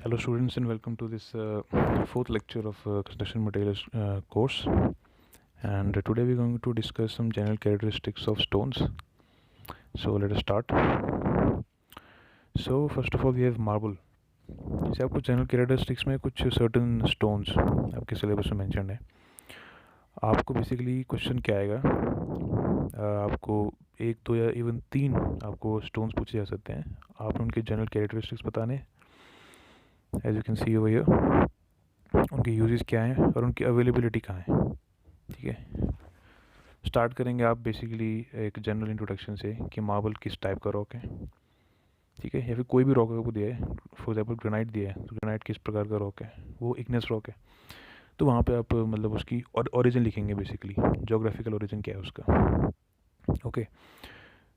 Hello students and welcome to this fourth lecture of construction materials course, and today we're going to discuss some general characteristics of stones. So let us start. So first of all we have marble. जैसे आपको general characteristics में कुछ certain stones आपके syllabus में mention है. आपको basically question क्या आएगा, आपको एक दो या इवन तीन आपको स्टोन्स पूछे जा सकते हैं. आपने उनके जनरल कैरेक्टरिस्टिक्स बताने, as you can see over here, उनके यूजेस क्या हैं और उनकी अवेलेबिलिटी कहाँ है. ठीक है, स्टार्ट करेंगे आप बेसिकली एक जनरल इंट्रोडक्शन से कि मार्बल किस टाइप का रॉक है. ठीक है, या फिर कोई भी रॉक आपको दिया है, फॉर एग्जाम्पल ग्रेनाइट दिया है तो ग्रेनाइट किस प्रकार का रॉक है, वो इग्नेस रॉक है. तो वहाँ पे आप मतलब उसकी ओरिजिन लिखेंगे, बेसिकली जोग्राफिकल ओरिजिन क्या है उसका. Okay,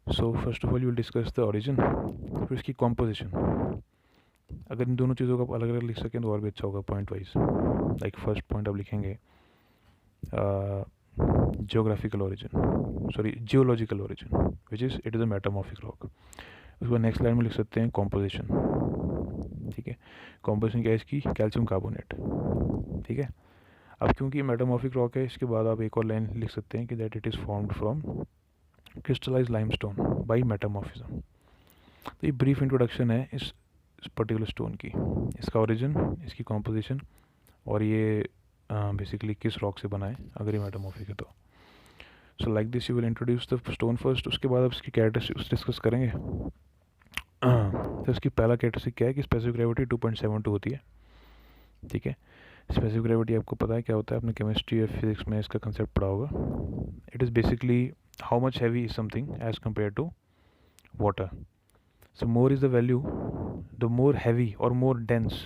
so first of all you will discuss the origin, फिर इसकी कॉम्पोजिशन. अगर इन दोनों चीज़ों को आप अलग अलग लिख सकें तो और भी अच्छा होगा point wise. Like first point आप लिखेंगे geographical origin, sorry geological origin, which is it is a metamorphic rock. उसके बाद नेक्स्ट लाइन में लिख सकते हैं कॉम्पोजिशन. ठीक है, कॉम्पोजिशन क्या है इसकी, कैल्शियम कार्बोनेट. ठीक है, अब क्योंकि मेटामॉर्फिक रॉक है, इसके बाद आप एक और लाइन लिख सकते हैं कि that it is formed from crystallise limestone by metamorphism. तो ये ब्रीफ इंट्रोडक्शन है इस पर्टिकुलर स्टोन की, इसका ओरिजिन, इसकी कॉम्पोजिशन, और ये बेसिकली किस रॉक से बना है अगर ये मेटामॉर्फिक है तो. So like this you will introduce the stone first, उसके बाद आप इसकी कैरेक्टरिस्टिक्स डिस्कस करेंगे. तो इसकी पहला कैरेक्टरिस्टिक क्या है कि स्पेसिफिक ग्रेविटी 2.72 होती है. ठीक है, स्पेसिफिक ग्रेविटी आपको पता है क्या होता है, आपने केमिस्ट्री या फिजिक्स में इसका कंसेप्ट पढ़ा होगा. It is basically how much heavy is something as compare to water. So more is the value, the more heavy or more dense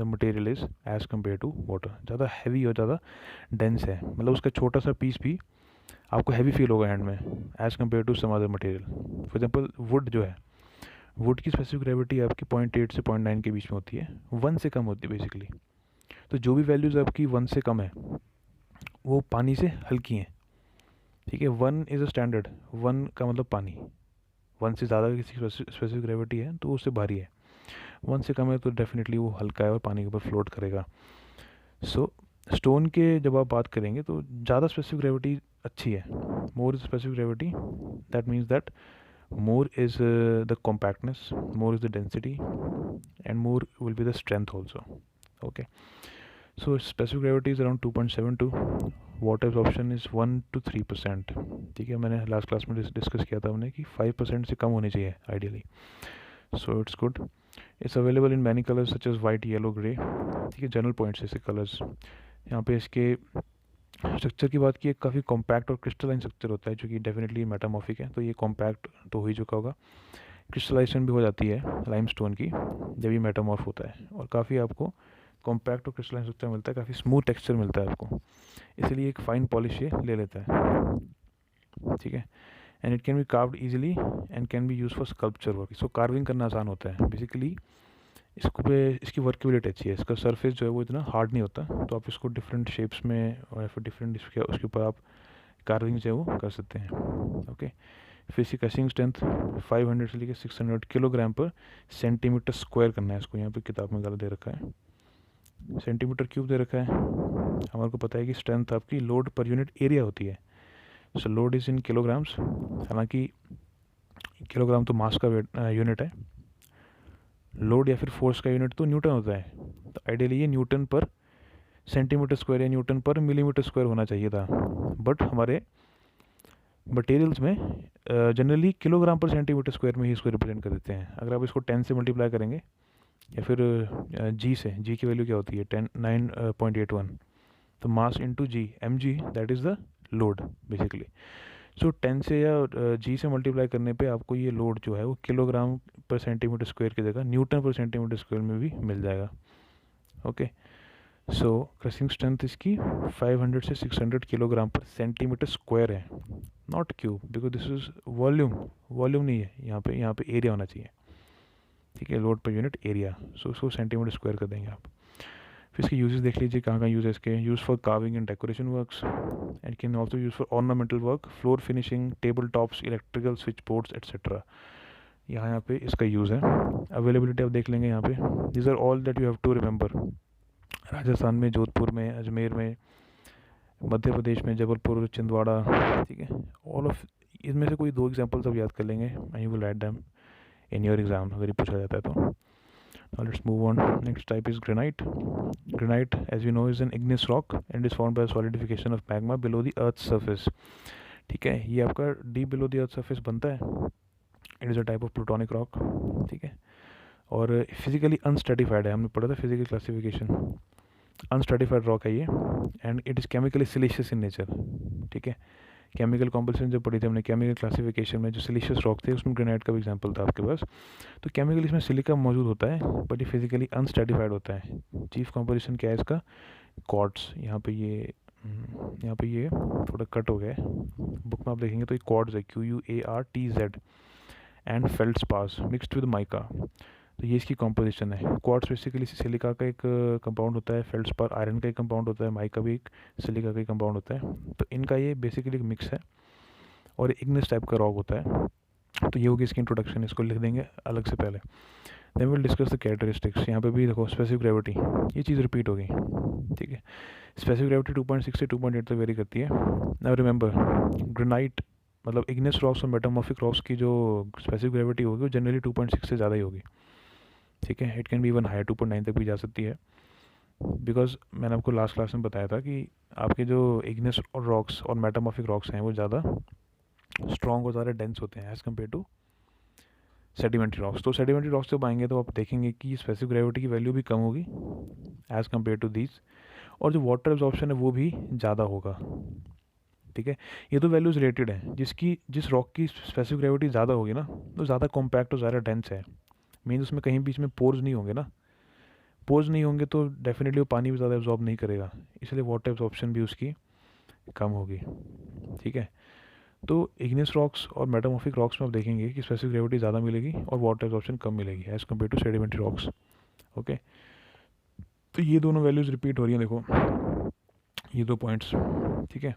the material is as compared to water. ज़्यादा heavy और ज़्यादा dense है, मतलब उसका छोटा सा piece भी आपको heavy फील होगा हैंड में as compared to some other material. For example wood जो है, wood की स्पेसिफिक ग्रेविटी आपकी 0.8 से 0.9 के बीच में होती है, 1 से कम होती है बेसिकली. तो जो भी वैल्यूज़ आपकी 1 से कम है वो पानी से हल्की हैं. ठीक है, 1 इज़ अ स्टैंडर्ड, 1 का मतलब पानी. 1 से ज़्यादा किसी स्पेसिफिक ग्रेविटी है तो उससे भारी है, 1 से कम है तो डेफिनेटली वो हल्का है और पानी के ऊपर फ्लोट करेगा. सो स्टोन के जब आप बात करेंगे तो ज़्यादा स्पेसिफिक ग्रेविटी अच्छी है. More is specific gravity, that means that more is the compactness, more is the density, and more will be the strength also. Okay, so specific gravity is around 2.72. Water absorption is 1 to 3%. ठीक है, मैंने last class में discuss किया था हमने कि 5% से कम होनी चाहिए ideally. So it's good. It's available in many colours such as white, yellow, grey. ठीक है, जनरल पॉइंट्स ऐसे कलर्स. यहाँ पे इसके स्ट्रक्चर की बात की, काफ़ी कॉम्पैक्ट और क्रिस्टलाइन स्ट्रक्चर होता है जो कि डेफिनेटली मेटामॉर्फिक है. तो ये कॉम्पैक्ट तो हो ही चुका होगा, क्रिस्टलाइजेशन भी हो जाती है लाइमस्टोन की जब ये मेटामॉर्फ होता है, और काफ़ी आपको कॉम्पैक्ट और क्रिस्टलाइन स्ट्रक्चर मिलता है, काफ़ी स्मूथ टेक्सचर मिलता है आपको, इसलिए एक फाइन पॉलिश ये ले लेता है. ठीक है, and it can B carved easily and can be use for sculpture work. इसको कार्विंग करना आसान होता है बेसिकली. इसको पे इसकी वर्केबिलिटी अच्छी है, इसका सरफेस जो है वो इतना हार्ड नहीं होता, तो आप इसको डिफरेंट शेप्स में और फिर डिफरेंट उसके ऊपर आप कार्विंग जो है वो कर सकते हैं. ओके, फिर इसकी कसिंग स्ट्रेंथ 500 से लेकर 600 किलोग्राम पर सेंटीमीटर स्क्वायर करना है इसको. यहाँ पे किताब में गलत दे रखा है, सेंटीमीटर क्यूब दे रखा है. हमारे को पता है कि स्ट्रेंथ आपकी लोड पर यूनिट एरिया होती है. सो लोड इज़ इन किलोग्राम्स, हालांकि किलोग्राम तो मास का यूनिट है, लोड या फिर फोर्स का यूनिट तो न्यूटन होता है. तो आइडियली ये न्यूटन पर सेंटीमीटर स्क्वायर या न्यूटन पर मिलीमीटर स्क्वायर होना चाहिए था, बट हमारे मटेरियल्स में generally kilogram per centimetre square में ही इसको रिप्रेजेंट कर देते हैं. अगर आप इसको 10 से मल्टीप्लाई करेंगे या फिर जी से, जी की वैल्यू क्या होती है 9.81, तो mass into g, m g, that is the load basically. So 10 से या जी से मल्टीप्लाई करने पे आपको ये लोड जो है वो किलोग्राम पर सेंटीमीटर स्क्वायर की जगह न्यूटन पर सेंटीमीटर स्क्वायर में भी मिल जाएगा. ओके, सो क्रशिंग स्ट्रेंथ इसकी 500 से 600 किलोग्राम पर सेंटीमीटर स्क्वायर है, not cube, because this is volume. Volume नहीं है यहाँ पे एरिया होना चाहिए. ठीक है, लोड पर यूनिट एरिया, सो उसको सेंटीमीटर स्क्वायर कर देंगे आप. फिर इसके यूजेस देख लीजिए कहाँ कहाँ यूज है इसके. Use for carving and decoration works, and can also use for ornamental work, floor finishing, table tops, electrical switch boards etcetera. यहाँ पे इसका यूज़ है। अवेलेबिलिटी आप देख लेंगे यहाँ पे। These are all that you have to remember. Rajasthan में, जोधपुर में, अजमेर में, मध्य प्रदेश में जबलपुर, छिंदवाड़ा, ठीक है। ऑल ऑफ इनमें से कोई 2 एग्जांपल्स आप याद कर लेंगे and you will add them in your exam अगर ये पूछा जाता है तो। Now let's move on. Next type is granite. Granite, as we know, is an igneous rock and is formed by solidification of magma below the earth's surface. ठीक है, ये आपका deep below the earth's surface बनता है। It is a type of plutonic rock, ठीक है। और physically अनस्ट्रेटिफाइड है, हमने पढ़ा था फिजिकल क्लासिफिकेशन। अनस्ट्रेटिफाइड रॉक है ये and it is chemically siliceous in nature, ठीक है। केमिकल कॉम्पोजिशन जो पढ़ी थी हमने केमिकल क्लासिफिकेशन में, जो सिलिशियस रॉक थे उसमें ग्रेनाइट का भी एग्जांपल था आपके पास। तो केमिकली इसमें सिलिका मौजूद होता है बट ये फिजिकली अनस्ट्रेटिफाइड होता है। चीफ कॉम्पोजिशन क्या है इसका? क्वार्ट्स। यहाँ पे ये थोड़ा कट हो गया है, बुक में आप देखेंगे तो ये क्वार्ट्स है, QUARTZ and feldspars mixed with mica. तो ये इसकी कॉम्पोजिशन है। क्वार्ट्स बेसिकली सिलिका का एक कंपाउंड होता है, फेल्डस्पार आयरन का एक कंपाउंड होता है, माइका भी एक सिलिका का एक कंपाउंड होता है। तो इनका ये बेसिकली एक मिक्स है और इग्नेस टाइप का रॉक होता है। तो ये होगी इसकी इंट्रोडक्शन, इसको लिख देंगे अलग से पहले। Then will discuss the characteristics. यहाँ पे भी देखो स्पेसिफिक ग्रेविटी, ये चीज़ रिपीट होगी, ठीक है। स्पेसिफिक ग्रेविटी 2.6 से 2.8 तक वेरी करती है। नाउ रिमेंबर, ग्रेनाइट मतलब इग्नेस रॉक्स और मेटामॉर्फिक रॉक्स की जो स्पेसिफिक ग्रेविटी होगी वो जनरली 2.6 से ज़्यादा ही होगी, ठीक है। It can be even higher, 2.9 तक भी जा सकती है। बिकॉज मैंने आपको लास्ट क्लास में बताया था कि आपके जो इग्नेस और रॉक्स और मेटामॉर्फिक रॉक्स हैं वो ज़्यादा स्ट्रॉन्ग और ज़्यादा डेंस होते हैं as compare to sedimentary rocks. तो सेडिमेंट्री रॉक्स जब आएंगे तो आप देखेंगे कि स्पेसिफिक ग्रेविटी की वैल्यू भी कम होगी एज़ कम्पेयर टू दीज, और जो वाटर एब्जॉर्प्शन है वो भी ज़्यादा होगा, ठीक है। ये तो वैल्यूज़ रिलेटेड है। जिस रॉक की स्पेसिफिक ग्रेविटी ज़्यादा होगी ना तो ज़्यादा कॉम्पैक्ट और ज़्यादा डेंस है। मीन्स उसमें कहीं बीच में पोर्स नहीं होंगे ना, पोर्स नहीं होंगे तो डेफिनेटली वो पानी भी ज़्यादा एब्जॉर्ब नहीं करेगा, इसलिए वाटर एब्जॉर्प्शन भी उसकी कम होगी, ठीक है। तो इग्नेस रॉक्स और मेटामॉर्फिक रॉक्स में आप देखेंगे कि स्पेसिफिक ग्रेविटी ज़्यादा मिलेगी और वाटर एब्जॉर्प्शन कम मिलेगी as compare to sedimentary rocks, okay. तो ये दोनों वैल्यूज़ रिपीट हो रही हैं, देखो ये 2 पॉइंट्स, ठीक है।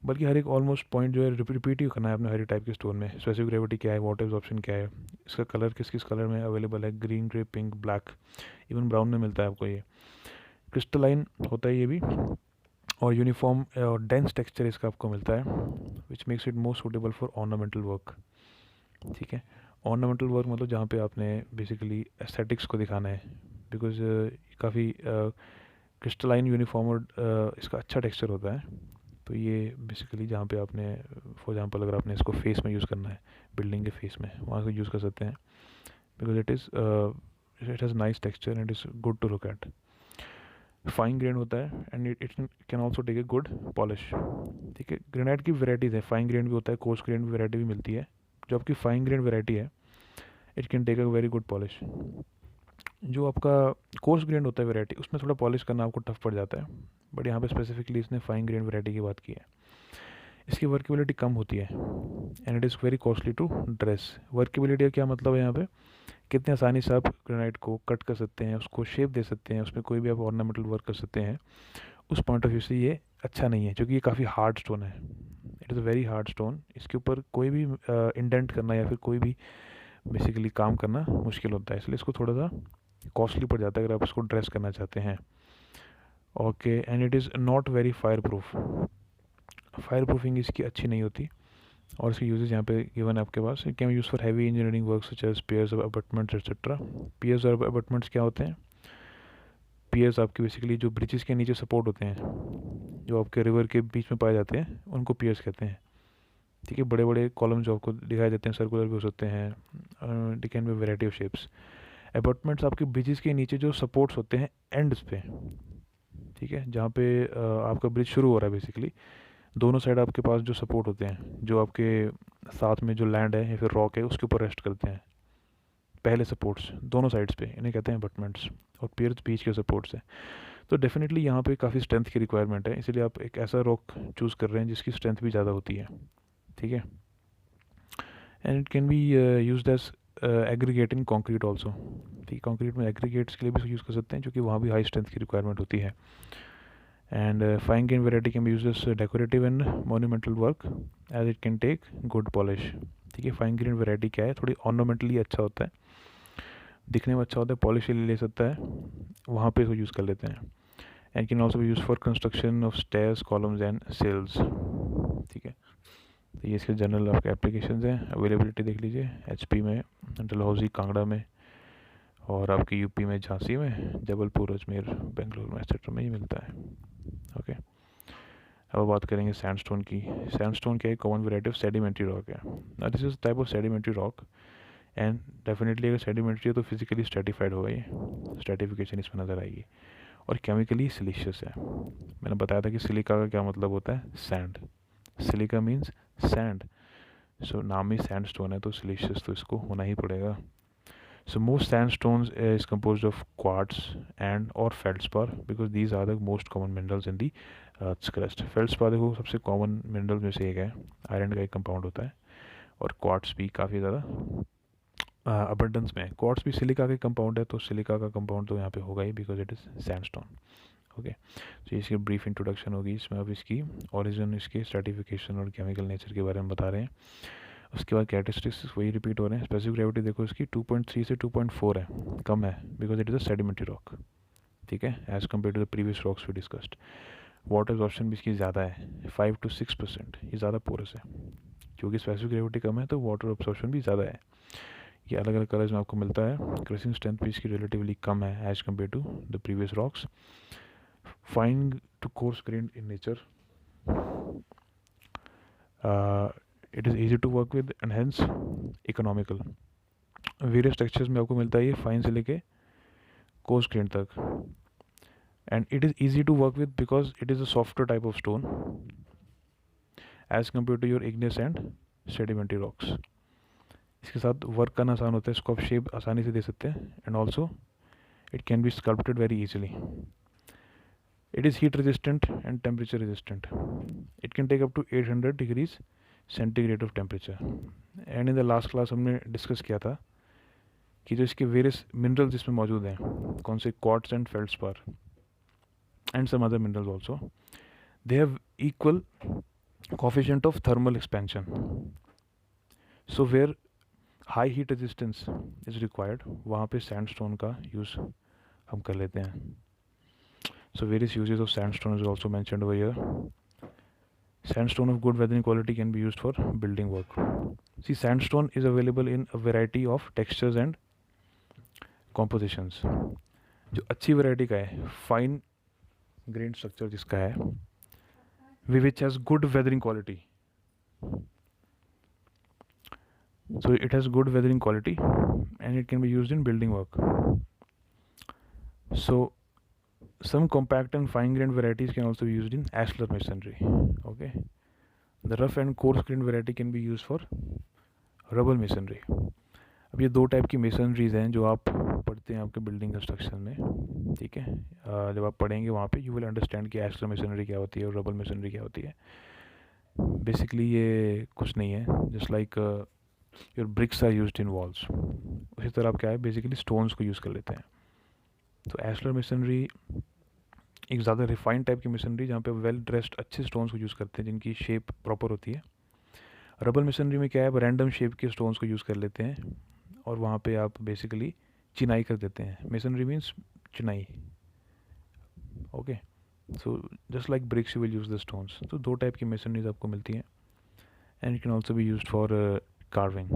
बल्कि हर एक ऑलमोस्ट पॉइंट जो है रिपीट ही करना है अपने हर एक टाइप के स्टोन में। स्पेसिफिक ग्रेविटी क्या है, वाटर एब्जॉर्प्शन क्या है, इसका कलर किस किस कलर में अवेलेबल है, green, grey, pink, black, even brown में मिलता है आपको ये। क्रिस्टलाइन होता है ये भी, और यूनिफॉर्म और डेंस टेक्सचर इसका आपको मिलता है which makes it most suitable for ornamental work, ठीक है। ऑर्नामेंटल वर्क मतलब जहाँ पे आपने बेसिकली एस्थेटिक्स को दिखाना है, बिकॉज काफ़ी क्रिस्टलाइन, यूनिफॉर्म और इसका अच्छा टेक्सचर होता है। तो ये बेसिकली जहाँ पे आपने फॉर एग्जांपल अगर आपने इसको फेस में यूज़ करना है, बिल्डिंग के फेस में, वहाँ से यूज़ कर सकते हैं, because it has nice texture and is good to look at. Fine grain होता है and it can also take a good polish, ठीक है। ग्रेनाइट की वेराइटीज़ है, फाइन ग्रेन भी होता है, कोर्स ग्रेन भी वेराइटी भी मिलती है। जो आपकी फाइन ग्रेन वेराइटी है it can take a very good polish. जो आपका कोर्स ग्रेन होता है वेराइटी, उसमें थोड़ा पॉलिश करना आपको टफ पड़ जाता है, बट यहाँ पे स्पेसिफिकली इसने फाइन ग्रेन वेराइटी की बात की है। इसकी वर्केबिलिटी कम होती है and it is very costly to dress. Workability का क्या मतलब है यहाँ पे, कितने आसानी से आप ग्रेनाइट को कट कर सकते हैं, उसको शेप दे सकते हैं, उसमें कोई भी आप ऑर्नामेंटल वर्क कर सकते हैं। उस पॉइंट ऑफ व्यू से ये अच्छा नहीं है, क्योंकि ये काफ़ी हार्ड स्टोन है। It is a very hard stone. इसके ऊपर कोई भी इंडेंट करना या फिर कोई भी बेसिकली काम करना मुश्किल होता है, इसलिए इसको थोड़ा सा कॉस्टली पड़ जाता है अगर आप इसको ड्रेस करना चाहते हैं, okay. And it is not very fire proof. Fire proofing इसकी अच्छी नहीं होती। और इसके यूजेस यहाँ पे गिवन है आपके पास। It can use for heavy engineering work such as piers of abutments etcetera. Piers और अबटमेंट्स क्या होते हैं? पियर्स आपके बेसिकली जो ब्रिजेस के नीचे सपोर्ट होते हैं, जो आपके रिवर के बीच में पाए जाते हैं, उनको पियर्स कहते हैं, ठीक है। बड़े बड़े कॉलम जो आपको दिखाई देते हैं, सर्कुलर भी हो सकते हैं, they can be variety of shapes. Abutments आपके ब्रिजेस के नीचे जो सपोर्ट्स होते हैं एंड्स पे, ठीक है, जहाँ पे आपका ब्रिज शुरू हो रहा है बेसिकली, दोनों साइड आपके पास जो सपोर्ट होते हैं, जो आपके साथ में जो लैंड है या फिर रॉक है उसके ऊपर रेस्ट करते हैं, पहले सपोर्ट्स दोनों साइड्स पे, इन्हें कहते हैं अबटमेंट्स। और पियर्स बीच के सपोर्ट्स हैं। तो डेफिनेटली यहाँ पे काफ़ी स्ट्रेंथ की रिक्वायरमेंट है, इसलिए आप एक ऐसा रॉक चूज़ कर रहे हैं जिसकी स्ट्रेंथ भी ज़्यादा होती है, ठीक है। And it can be used as aggregate in concrete also, ठीक है। कॉन्क्रीट में एग्रीगेट्स के लिए भी यूज़ कर सकते हैं, क्योंकि वहाँ भी हाई स्ट्रेंथ की रिक्वायरमेंट होती है। And fine grain variety can be used as decorative and monumental work as it can take good polish. ठीक है, फाइन ग्रेन वैरायटी क्या है, थोड़ी ऑर्नामेंटली अच्छा होता है, दिखने में अच्छा होता है, पॉलिश ले सकता है, वहाँ पे इसको यूज़ कर लेते हैं. And can also be use for construction of stairs, columns and sills. ठीक है, तो ये इसके जनरल आपके एप्लीकेशन हैं. अवेलेबिलिटी देख लीजिए, HP में, डलहौजी कांगड़ा में, और आपके यूपी में झांसी में, जबलपुर, अजमेर, बेंगलुरु में, एक्सेट्रा में ये मिलता है. ओके, अब बात करेंगे सैंडस्टोन की. सैंडस्टोन क्या है, common variety of sedimentary rock है. This is type of sedimentary rock and definitely अगर सेडिमेंट्री है तो फिजिकली स्ट्रेटिफाइड होगा, ये स्ट्रेटिफिकेशन इसमें नज़र आएगी, और केमिकली सिलिशियस है. मैंने बताया था कि सिलिका का क्या मतलब होता है, सैंड. सिलिका मीन्स सैंड, सो नाम ही सैंडस्टोन है तो सिलिशियस तो इसको होना ही पड़ेगा. So most sandstones is composed of quartz and or feldspar because these are the most common minerals in the earth's crust. feldspar देखो सबसे common minerals में से एक है, आयरन का एक कंपाउंड होता है, और क्वार्ट्स भी काफ़ी ज़्यादा अबंडेंस में है. क्वार्ट्स भी सिलिका के कंपाउंड है, तो सिलिका का कंपाउंड तो यहाँ पे होगा ही because it is sandstone. Okay, तो इसकी ब्रीफ इंट्रोडक्शन होगी इसमें. अब इसकी ओरिजिन, इसके सर्टिफिकेशन और केमिकल नेचर के बारे में बता रहे हैं. उसके बाद कैरेक्टरिस्टिक्स वही रिपीट हो रहे हैं. स्पेसिफिक ग्रेविटी देखो इसकी 2.3 से 2.4 है, कम है because it is a sedimentary rock. ठीक है, as compare to the previous rocks we discussed. Water absorption भी इसकी ज़्यादा है, 5 to 6%. ये ज़्यादा पोरस है, क्योंकि स्पेसिफिक ग्रेविटी कम है तो वाटर एब्जॉर्प्शन भी ज़्यादा है. ये अलग अलग कलर्स में आपको मिलता है. क्रशिंग स्ट्रेंथ भी इसकी रिलेटिवली कम है as compare to the previous rocks. Fine to coarse grained in nature. It is easy to work with and hence economical. Various textures में आपको मिलता है ये, फाइन से लेके कोर्स ग्रेन तक. And it is easy to work with because it is a softer type of stone as compare to your igneous and sedimentary rocks. इसके साथ वर्क करना आसान होता है, इसको आप शेप आसानी से दे सकते हैं. And also it can be sculpted very easily. It is heat resistant and temperature resistant. It can take up to 800 degrees centigrade of temperature. And in the last class हमने डिस्कस किया था कि जो इसके वेरियस मिनरल्स इसमें मौजूद हैं, कौन से, quartz and feldspar and some other minerals also, they have equal coefficient of thermal expansion. So where high heat resistance is required, वहाँ पे सैंडस्टोन का यूज़ हम कर लेते हैं. So various uses of sandstone is also mentioned over here. Sandstone of good weathering quality can be used for building work. See, sandstone is available in a variety of textures and compositions. जो अच्छी variety का है, fine grain structure जिसका है, which has good weathering quality. So it has good weathering quality and it can be used in building work. So some compact and fine grained varieties can also be used in ashlar masonry. Okay, the rough and coarse grained variety can be used for rubble masonry. अब ये दो type की मेसनरीज हैं जो आप पढ़ते हैं आपके बिल्डिंग कंस्ट्रक्शन में. ठीक है, जब आप पढ़ेंगे वहाँ पे यू विल अंडरस्टैंड कि एश्लर मेसनरी क्या होती है और रबल मेसनरी क्या होती है. बेसिकली ये कुछ नहीं है, just like your bricks are used in walls, उसी तरह आप क्या है बेसिकली स्टोन्स को यूज़ कर लेते हैं. तो एश्लर मेसनरी एक ज़्यादा रिफाइंड टाइप की मशीनरी जहाँ पे वेल ड्रेस्ड अच्छे स्टोन्स को यूज़ करते हैं जिनकी शेप प्रॉपर होती है. रबल मशीनरी में क्या है, रैंडम शेप के स्टोन्स को यूज़ कर लेते हैं और वहाँ पे आप बेसिकली चिनाई कर देते हैं. मशीनरी मीन्स चिनाई. Okay, so just like bricks you will use the stones. तो दो टाइप की मशीनरीज आपको मिलती हैं and it can also be use for carving.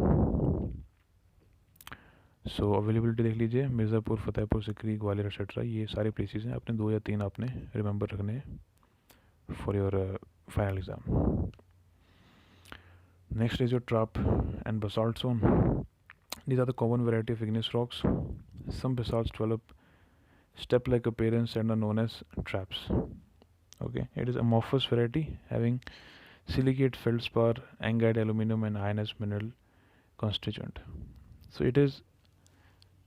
So availability देख लीजिए, मिर्ज़ापुर, फतेहपुर सिकरी, ग्वालियर एक्सेट्रा, ये सारे प्लेसेस हैं. आपने 2 या 3 आपने रिमेंबर रखने हैं for your final exam. Next is your trap and basalt zone. These are the common variety of igneous rocks. Some basalts develop step-like appearance and are known as traps. Okay, it is amorphous variety having silicate feldspar, anhydride aluminum and iron as mineral constituent. So it is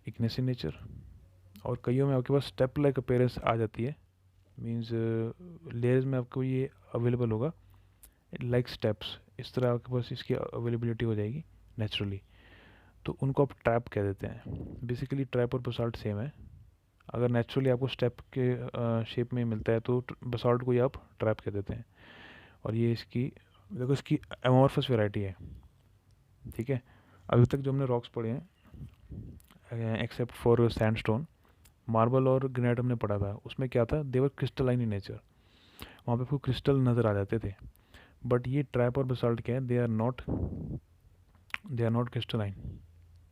igneous in nature. और कईयों में आपके पास step like appearance आ जाती है, means layers में आपको ये available होगा लाइक स्टेप्स. इस तरह आपके पास इसकी अवेलेबिलिटी हो जाएगी नेचुरली, तो उनको आप ट्रैप कह देते हैं. बेसिकली ट्रैप और बसाल्ट सेम है, अगर नेचुरली आपको स्टेप के शेप में मिलता है तो बसाल्ट को ही आप ट्रैप कह देते हैं। और ये इसकी देखो इसकी एमोर्फस वैरायटी है, ठीक है। अभी तक जो हमने रॉक्स पढ़े हैं एक्सेप्ट फॉर सैंडस्टोन, मार्बल और ग्रेनाइट हमने पढ़ा था, उसमें क्या था, देवर क्रिस्टलाइन इन नेचर, वहाँ पे आपको क्रिस्टल नज़र आ जाते थे। बट ये ट्रैप और बसाल्ट क्या है, दे आर नॉट क्रिस्टलाइन,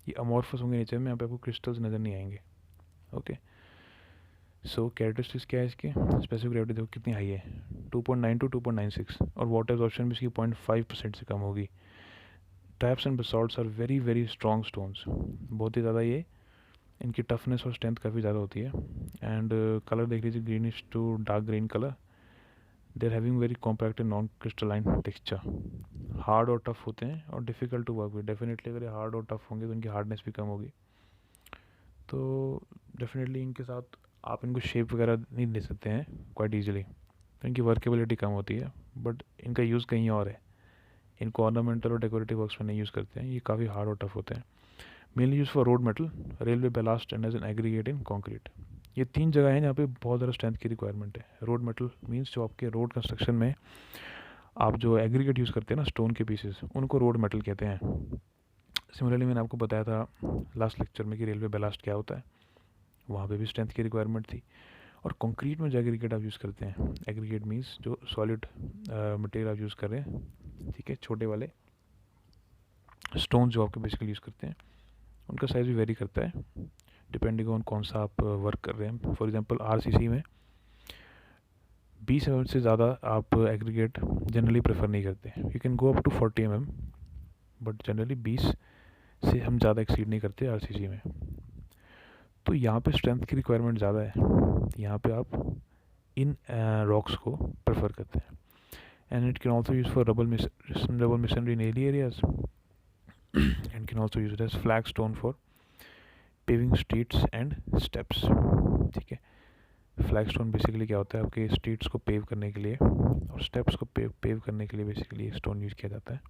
ये अमॉर्फस होंगे नेचर में, यहाँ पे आपको क्रिस्टल्स नज़र नहीं आएंगे। ओके, सो कैरेक्टरिस्टिक्स क्या है इसके, स्पेसिफिक ग्रेविटी देखो कितनी हाई है 2.9 to 2.96, और वाटर एब्जॉर्प्शन भी इसकी 0.5% से कम होगी। Traps and basalts are very very strong stones, बहुत ही ज़्यादा ये इनकी टफनेस और स्ट्रेंथ काफ़ी ज़्यादा होती है। एंड कलर देख लीजिए, greenish to dark green colour, they are having very compact and non crystalline texture, hard और टफ होते हैं और difficult to work with. Definitely अगर ये हार्ड और टफ होंगे तो इनकी हार्डनेस भी कम होगी। तो डेफिनेटली इनके साथ आप इनको शेप वगैरह नहीं दे सकते हैं क्वाइट ईजिली, तो इनकी वर्केबिलिटी कम होती है। बट इनका यूज़ कहीं और है, इनको ऑर्नामेंटल और डेकोरेटिव वर्क्स में नहीं यूज़ करते हैं, ये काफ़ी हार्ड और टफ होते हैं। Mainly use for road metal, railway ballast and as an aggregate in concrete. ये 3 जगह हैं जहाँ पे बहुत ज़्यादा स्ट्रेंथ की रिक्वायरमेंट है। रोड मेटल मीन्स जो आपके रोड कंस्ट्रक्शन में आप जो एग्रीगेट यूज़ करते हैं ना, स्टोन के पीसेस, उनको रोड मेटल कहते हैं। सिमिलरली मैंने आपको बताया था लास्ट लेक्चर में कि रेलवे बेलास्ट क्या होता है, वहाँ पे भी स्ट्रेंथ की रिक्वायरमेंट थी। और कंक्रीट में जो एग्रीगेट आप यूज़ करते हैं, एग्रीगेट मीन्स जो सॉलिड मटेरियल आप यूज़ कर रहे हैं, ठीक है, छोटे वाले स्टोन जो आपके बेसिकली यूज़ करते हैं, उनका साइज़ भी वेरी करता है डिपेंडिंग ऑन कौन सा आप वर्क कर रहे हैं। फॉर एग्जांपल आरसीसी में 20 mm से ज़्यादा आप एग्रीगेट जनरली प्रेफर नहीं करते। You can go up to 40 mm, but generally 20 से हम ज़्यादा एक्सीड नहीं करते आरसीसी में। तो यहाँ पे स्ट्रेंथ की रिक्वायरमेंट ज़्यादा है, यहाँ पे आप इन रॉक्स को प्रेफर करते हैं। And it can also use for rubble masonry in area areas and can also use it as flagstone for paving streets and steps, ठीक है। फ्लैगस्टोन बेसिकली क्या होता है, आपके स्ट्रीट्स को पेव करने के लिए और स्टेप्स को पेव करने के लिए बेसिकली स्टोन यूज़ किया जाता है।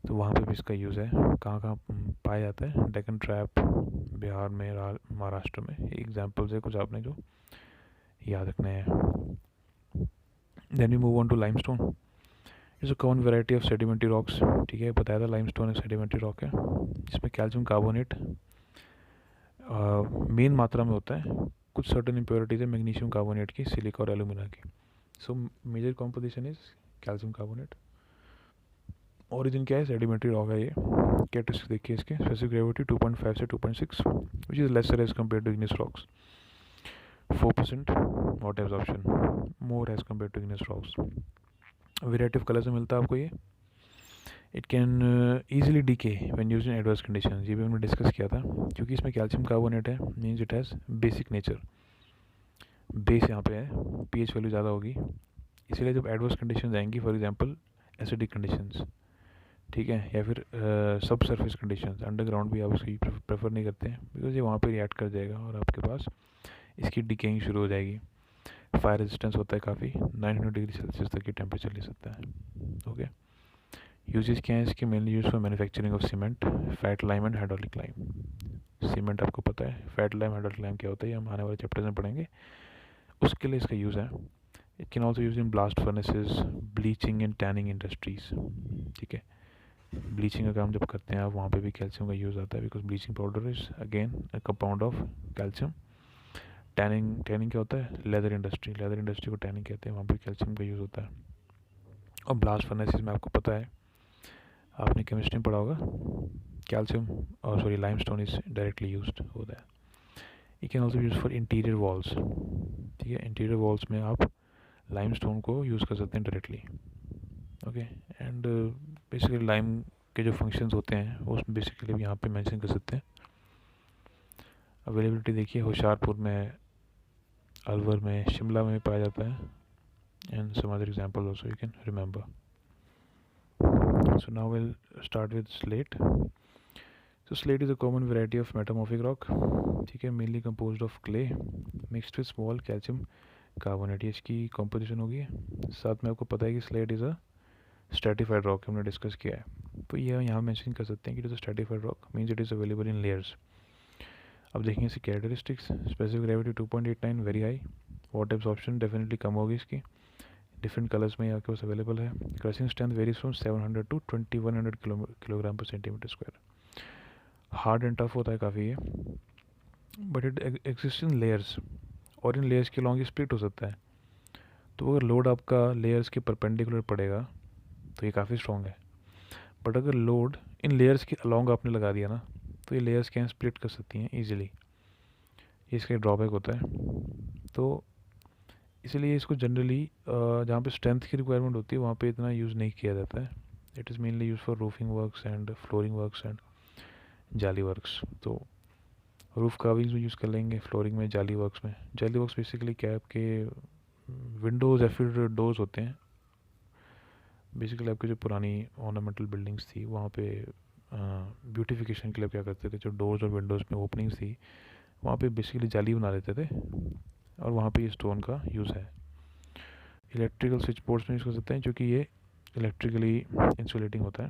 तो वहाँ पे भी इसका यूज़ है। कहाँ कहाँ पाया जाता है, डेक्कन ट्रैप बिहार में, महाराष्ट्र में, एग्जाम्पल्स है कुछ आपने जो याद रखने हैं। Then we move on to limestone, is a common variety of sedimentary rocks, ठीक है, बताया था लाइमस्टोन एक सेडिमेंट्री रॉक है जिसमें कैल्शियम कार्बोनेट मेन मात्रा में होता है। कुछ सर्टेन इम्प्योरिटीज़ है मैग्नीशियम कार्बोनेट की, सिलिका और एलुमिना की। So major composition is calcium carbonate. Origin क्या है, सेडिमेंट्री रॉक है ये। कैरेक्टरिस्टिक्स देखिए इसके, स्पेसिफिक ग्रेविटी 2.5 से 2.6, which is lesser as compare to igneous rocks. 4% water absorption more as compare to igneous rocks. Variety of colour से मिलता है आपको ये। It can easily decay when used in adverse conditions, ये भी हमने डिस्कस किया था। क्योंकि इसमें कैल्शियम कार्बोनेट है, means it has basic nature, base यहाँ पे है, पीएच वैल्यू ज़्यादा होगी, इसीलिए जब एडवर्स कंडीशंस आएंगी, फॉर एग्जांपल एसिडिक कंडीशंस, ठीक है, या फिर सब सरफेस कंडीशंस, अंडरग्राउंड भी आप उसकी प्रेफर नहीं करते हैं बिकॉज ये वहाँ पे रिएक्ट कर जाएगा और आपके पास इसकी डिकेइंग शुरू हो जाएगी। फायर रेजिस्टेंस होता है काफ़ी, 900 डिग्री सेल्सियस तक की टेम्परेचर ले सकता है। ओके, यूजेस क्या है इसके, mainly use for manufacturing of cement, fat lime and hydraulic lime. Cement आपको पता है, फैट लाइम हाइड्रोलिक लाइम क्या होता है, ये हम आने वाले चैप्टर्स में पढ़ेंगे, उसके लिए इसका यूज़ है। It can also use in blast furnaces, bleaching and tanning industries, ठीक है। ब्लीचिंग का काम जब करते हैं आप, वहाँ पे भी कैल्शियम का यूज़ आता है because bleaching powder is again a compound of calcium. Tanning क्या होता है, लेदर इंडस्ट्री को टैनिंग कहते हैं, वहाँ पे कैल्शियम का यूज़ होता है। और ब्लास्ट फर्नेसेस में आपको पता है, आपने केमिस्ट्री में पढ़ा होगा, कैल्शियम और sorry limestone is directly used होता है। You can also use for interior walls, ठीक है, इंटीरियर वॉल्स में आप लाइमस्टोन को यूज़ कर सकते हैं directly. Okay, and basically lime के जो फंक्शंस होते हैं वो बेसिकली यहाँ पे मेंशन कर सकते हैं। अवेलेबिलिटी देखिए, होशियारपुर में, अलवर में, शिमला में पाया जाता है, and some other example also you can remember. So now we'll start with slate. So slate is a common variety of metamorphic rock, ठीक है, mainly composed of clay mixed with small calcium carbonate, ये इसकी composition होगी। साथ में आपको पता है कि slate is a stratified rock, हमने डिस्कस किया है, तो ये यहाँ मेंशन कर सकते हैं कि it is a stratified rock means it is available in layers। अब देखेंगे इसकी characteristics. Specific gravity 2.89 very high. Water absorption definitely कम होगी इसकी, डिफरेंट कलर्स में आपके पास अवेलेबल है। Crushing strength varies from 700 to 2100 kilogram per centimetre square. Hard and tough होता है काफ़ी ये, but it exist in layers, और इन लेयर्स के लॉन्ग ये स्प्लिट हो सकता है। तो अगर लोड आपका लेयर्स के परपेंडिकुलर पड़ेगा तो ये काफ़ी स्ट्रॉन्ग है, बट अगर लोड इन लेयर्स के अलॉन्ग आपने लगा दिया ना, तो ये लेयर्स क्या स्प्लिट कर सकती हैं ईजिली। ये इसका ड्रॉबैक होता है। तो इसलिए इसको जनरली जहाँ पे स्ट्रेंथ की रिक्वायरमेंट होती है वहाँ पे इतना यूज़ नहीं किया जाता है। It is mainly use for roofing works and flooring works and जाली वर्क्स। तो रूफ कार्विंग्स में यूज़ कर लेंगे, फ्लोरिंग में, जाली वर्क्स में। जाली वर्क्स बेसिकली क्या है, आपके विंडोज़ या फिर डोर्स होते हैं। बेसिकली आपकी जो पुरानी ऑर्नामेंटल बिल्डिंग्स थी वहाँ पे ब्यूटिफिकेशन के लिए क्या करते थे, जो डोर्स और विंडोज़ में ओपनिंग्स थी वहाँ पे बेसिकली जाली बना देते थे, और वहाँ पे ये स्टोन का यूज़ है। इलेक्ट्रिकल स्विच बोर्ड्स में यूज़ कर सकते हैं क्योंकि ये इलेक्ट्रिकली इंसुलेटिंग होता है।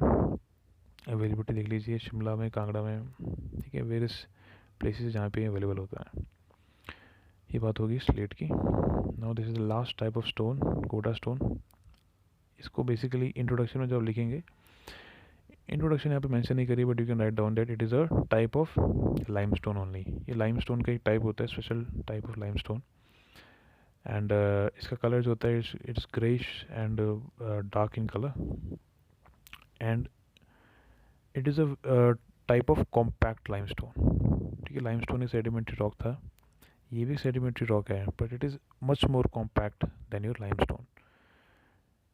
अवेलेबिलिटी देख लीजिए, शिमला में, कांगड़ा में, ठीक है, वेरियस प्लेसेस जहाँ पे अवेलेबल होता है। ये बात होगी स्लेट की। Now this is the last type of stone, Kota stone. इसको बेसिकली इंट्रोडक्शन में जब लिखेंगे, इंट्रोडक्शन यहाँ पे मेंशन नहीं करी, but you can write down that it is a type of limestone only. ये लाइमस्टोन का एक टाइप होता है, special type of limestone. And इसका कलर जो होता है it's greyish and dark in colour, and it is a type of compact limestone. ठीक है, लाइमस्टोन एक सेडिमेंट्री रॉक था, ये भी सेडिमेंट्री रॉक है, but it is much more compact than your limestone.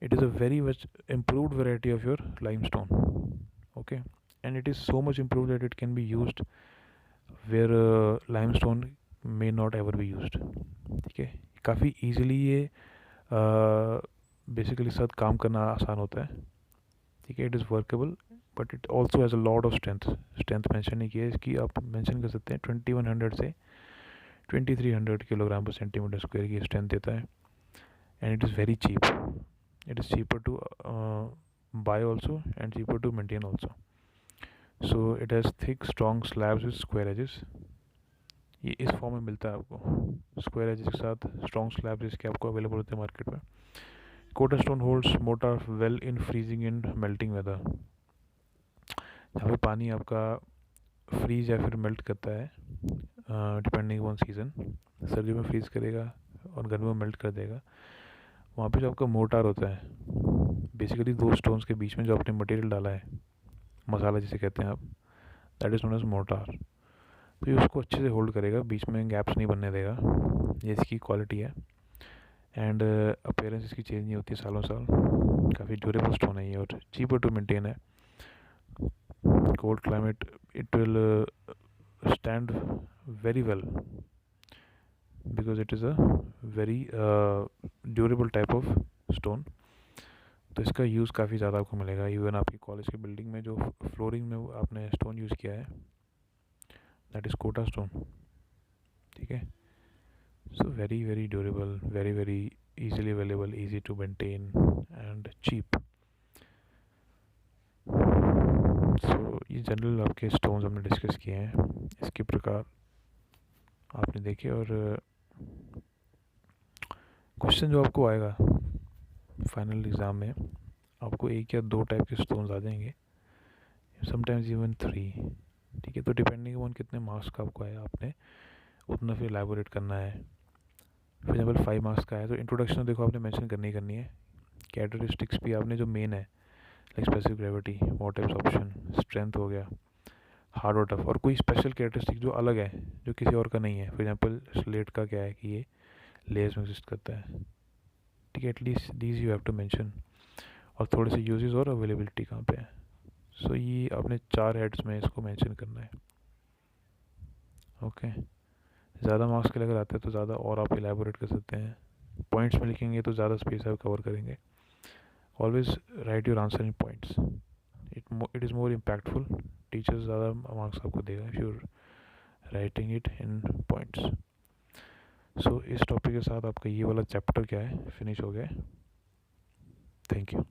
It is a very much improved variety of your limestone. Okay, and it is so much improved that it can be used where limestone may not ever be used. ठीक है, काफ़ी easily ये basically साथ काम करना आसान होता है. ठीक है, it is workable, but it also has a lot of strength mention नहीं किया है इसकी. आप मेंशन कर सकते हैं 2100 से 2300 किलोग्राम पर सेंटीमीटर स्क्वायर की स्ट्रेंथ देता है. And it is very cheap. It is cheaper to buy also and cheaper to maintain also. So it has thick strong slabs with square edges. ये इस form में मिलता है आपको, square edges के साथ स्ट्रॉन्ग स्लैब्स इसके आपको अवेलेबल होते हैं मार्केट में. Kota stone holds mortar well in freezing and melting weather. जहाँ पे पानी आपका फ्रीज या फिर मेल्ट करता है डिपेंडिंग ऑन सीज़न, सर्दी में फ्रीज करेगा और गर्मी में मेल्ट कर देगा, वहाँ पे जो आपका मोटार होता है, बेसिकली दो स्टोन्स के बीच में जो आपने मटेरियल डाला है, मसाला जिसे कहते हैं आप, that is known as mortar. तो ये उसको अच्छे से होल्ड करेगा, बीच में गैप्स नहीं बनने देगा. ये इसकी क्वालिटी है. एंड अपीयरेंस इसकी चेंज नहीं होती सालों साल. काफ़ी ड्यूरेबल स्टोन है ये और चीपर टू मेंटेन है. Cold climate it will stand very well because it is a very durable type of stone. तो इसका यूज़ काफ़ी ज़्यादा आपको मिलेगा. इवन आपकी कॉलेज की बिल्डिंग में जो फ्लोरिंग में आपने स्टोन यूज़ किया है, दैट इज़ कोटा स्टोन. ठीक है, so very very durable, very very easily available, easy to maintain and cheap. सो ये जनरल आपके स्टोन्स हमने डिस्कस किए हैं. इसके प्रकार आपने देखे, और क्वेश्चन जो आपको आएगा फाइनल एग्ज़ाम में, आपको एक या दो टाइप के स्टोन्स आ जाएंगे, समटाइम्स इवन 3. ठीक है, तो डिपेंडिंग ऑन कितने मार्क्स का आपको आया, आपने उतना फिर एलैबोरेट करना है. फॉर एग्जाम्पल 5 मार्क्स का है तो इंट्रोडक्शन देखो आपने मेंशन करनी है. कैरेक्टरिस्टिक्स भी आपने जो मेन है, like specific gravity, water absorption, strength हो गया, हार्ड और टफ, और कोई स्पेशल कैरेक्टरिस्टिक जो अलग है जो किसी और का नहीं है. फॉर एग्जाम्पल स्लेट का क्या है कि ये लेयर्स में एग्जिस्ट करता है. ठीक है, at least these you have to mention. और थोड़े से यूजेस और अवेलेबिलिटी कहाँ पे है. सो ये आपने 4 हेड्स में इसको मेंशन करना है. ओके, ज़्यादा मार्क्स के लिए अगर आते हैं तो ज़्यादा और आप एलैबोरेट कर सकते हैं. पॉइंट्स में लिखेंगे तो ज़्यादा स्पेस आप कवर करेंगे. Always write your answer in points. It is more impactful. Teachers ज़्यादा मार्क्स आपको देगा if you writing it in points. So इस टॉपिक के साथ आपका ये वाला चैप्टर क्या है, फिनिश हो गया. Thank you.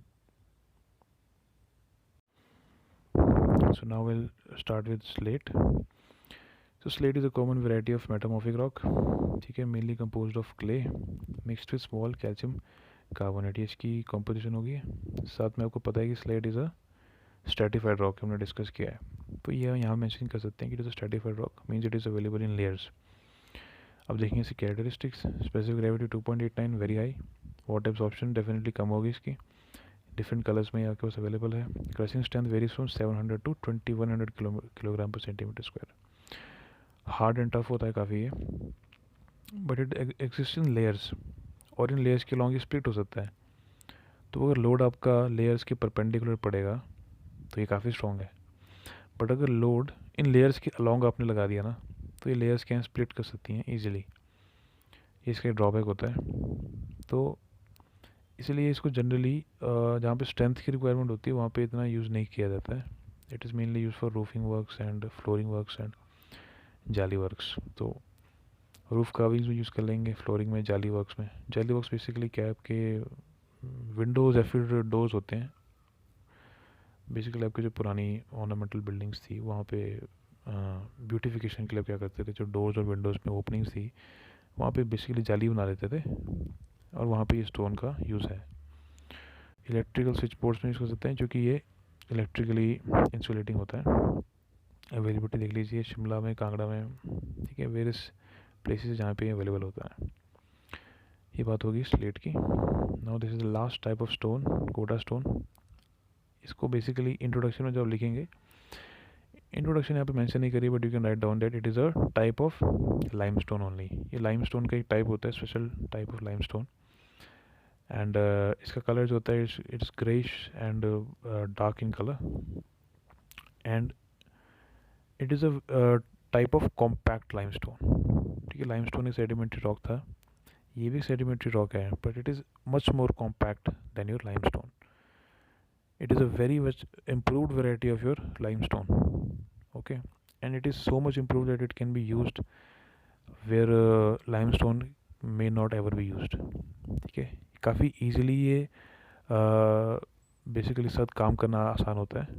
So now we'll start with slate. So slate is a common variety of metamorphic rock, ठीक है, mainly composed of clay mixed with small calcium carbonate, ये इसकी कॉम्पोजिशन होगी। साथ में आपको पता है कि slate is a stratified rock, हमने डिस्कस किया है, तो ये यहाँ मेंशन कर सकते हैं कि it is a stratified rock means it is available in layers. अब देखेंगे इसकी characteristics. Specific gravity 2.89 very high, water absorption definitely कम होगी इसकी, डिफरेंट कलर्स में आपके पास अवेलेबल है। Crushing strength varies from 700 to 2100 kilogram per centimetre square. Hard and tough होता है काफ़ी ये, but it exist in layers, और इन लेयर्स के लॉन्ग ही स्प्लिट हो सकता है। तो अगर लोड आपका लेयर्स के परपेंडिकुलर पड़ेगा तो ये काफ़ी स्ट्रॉन्ग है, बट अगर लोड इन लेयर्स के अलॉन्ग आपने लगा दिया ना, तो ये लेयर्स क्या स्प्लिट कर सकती हैं ईजिली, ये इसका ड्रॉबैक होता है। तो इसलिए इसको जनरली जहाँ पे स्ट्रेंथ की रिक्वायरमेंट होती है वहाँ पे इतना यूज़ नहीं किया जाता है। It is mainly use for roofing works and flooring works and जाली वर्क्स। तो रूफ कार्विंग्स में यूज़ कर लेंगे, फ्लोरिंग में, जाली वर्क्स में। जाली वर्क्स बेसिकली क्या है, आपके विंडोज़ या फिर डोर्स होते हैं। बेसिकली आपकी जो पुरानी ऑर्नामेंटल बिल्डिंग्स थी वहाँ पे ब्यूटिफिकेशन के लिए क्या करते थे, जो डोर्स और विंडोज़ में ओपनिंग्स थी वहाँ पे बेसिकली जाली बना देते थे, और वहाँ पे ये स्टोन का यूज़ है। इलेक्ट्रिकल स्विच बोर्ड्स में यूज़ कर सकते हैं क्योंकि ये इलेक्ट्रिकली इंसुलेटिंग होता है। अवेलेबिलिटी देख लीजिए, शिमला में, कांगड़ा में, ठीक है, वेरियस प्लेसेस जहाँ पे अवेलेबल होता है। ये बात होगी स्लेट की। Now this is the last type of stone, Kota stone. इसको बेसिकली इंट्रोडक्शन में जब लिखेंगे, इंट्रोडक्शन यहाँ पे मेंशन नहीं करी, but you can write down that it is a type of limestone only. ये लाइमस्टोन का एक टाइप होता है, special type of limestone. And इसका कलर जो होता है it's greyish and dark in colour, and it is a type of compact limestone, ठीक है। लाइमस्टोन एक सेडिमेंट्री रॉक था, ये भी सेडिमेंट्री रॉक है, but it is much more compact than your limestone. It is a very much improved variety of your limestone, okay, and it is so much improved that it can be used where limestone may not ever be used, ठीक है। काफ़ी easily ये basically साथ काम करना आसान होता है,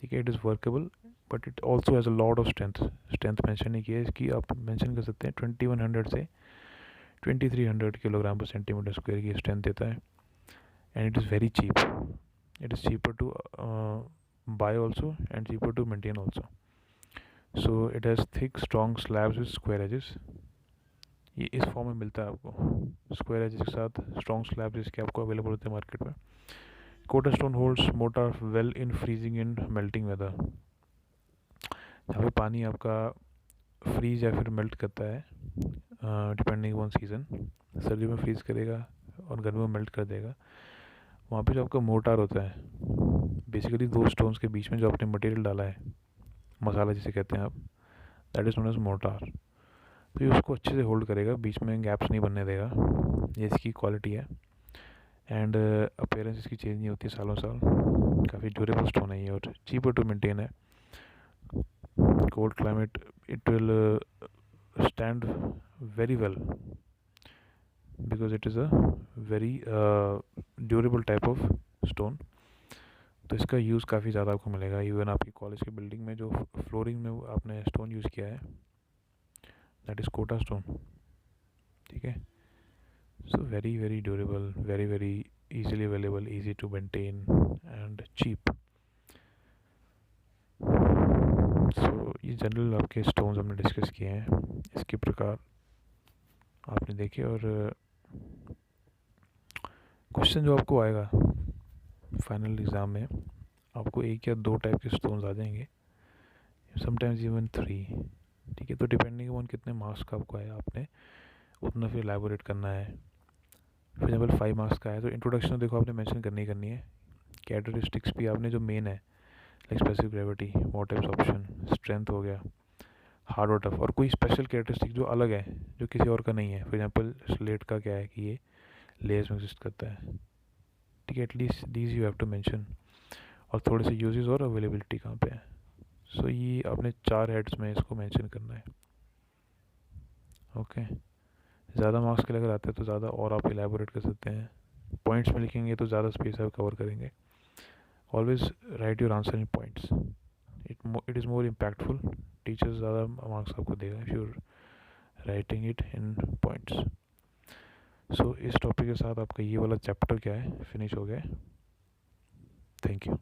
ठीक है। It is workable, but it also has a lot of strength mention नहीं किया है इसकी, आप मेंशन कर सकते हैं 2100 से 2300 किलोग्राम पर सेंटीमीटर स्क्वायर की स्ट्रेंथ देता है, and it is very cheap. It is cheaper to buy also and cheaper to maintain also. So it has thick strong slabs with square edges. ये इस form में मिलता है आपको, square edges के साथ स्ट्रॉन्ग स्लैब्स इसके आपको अवेलेबल होते हैं मार्केट में। Kota stone holds mortar well in freezing and melting weather. जहाँ पे पानी आपका फ्रीज या फिर मेल्ट करता है डिपेंडिंग ऑन सीज़न, सर्दियों में फ्रीज करेगा और गर्मियों में मेल्ट कर देगा, वहाँ पे जो आपका मोर्टार होता है, बेसिकली दो स्टोन्स के बीच में जो आपने मटेरियल डाला है, मसाला जिसे कहते हैं आप, that is known as mortar. तो ये उसको अच्छे से होल्ड करेगा, बीच में गैप्स नहीं बनने देगा, ये इसकी क्वालिटी है। एंड अपीयरेंस इसकी चेंज नहीं होती सालों साल, काफ़ी ड्यूरेबल स्टोन है ये, और चीपर टू मेंटेन है। Cold climate it will stand very well because it is a very durable type of stone. तो इसका यूज़ काफ़ी ज़्यादा आपको मिलेगा, इवन आपकी कॉलेज की बिल्डिंग में जो फ्लोरिंग में आपने स्टोन यूज़ किया है, दैट इज़ कोटा स्टोन, ठीक है। So very very durable, very very easily available, easy to maintain and cheap. सो ये जनरल आपके स्टोन्स हमने डिस्कस किए हैं, इसके प्रकार आपने देखे। और क्वेश्चन जो आपको आएगा फाइनल एग्ज़ाम में, आपको एक या दो टाइप के स्टोन्स आ जाएंगे, समटाइम्स इवन 3, ठीक है। तो डिपेंडिंग ऑन कितने मार्क्स का आपको आया, आपने उतना फिर एलैबोरेट करना है। फॉर एग्जाम्पल 5 मार्क्स का है तो इंट्रोडक्शन देखो आपने मेंशन करनी है। कैरेक्टरिस्टिक्स भी आपने जो मेन है, like specific gravity, water absorption, strength हो गया, हार्ड और टफ, और कोई स्पेशल कैरेक्टरिस्टिक जो अलग है जो किसी और का नहीं है। फॉर एग्जांपल स्लेट का क्या है कि ये लेयर्स में एग्जिस्ट करता है, ठीक है। At least these you have to mention, और थोड़े से यूजेस और अवेलेबिलिटी कहाँ पे है। सो ये आपने 4 हेड्स में इसको मेंशन करना है, ओके। ज़्यादा मार्क्स के लिए अगर आते हैं तो ज़्यादा और आप एलैबोरेट कर सकते हैं, पॉइंट्स में लिखेंगे तो ज़्यादा स्पेस आप कवर करेंगे। Always write your answer in points, it is more impactful teacher ज़्यादा मार्क्स आपको देगा if you writing it in points. So इस टॉपिक के साथ आपका ये वाला चैप्टर क्या है, फिनिश हो गया है। Thank you.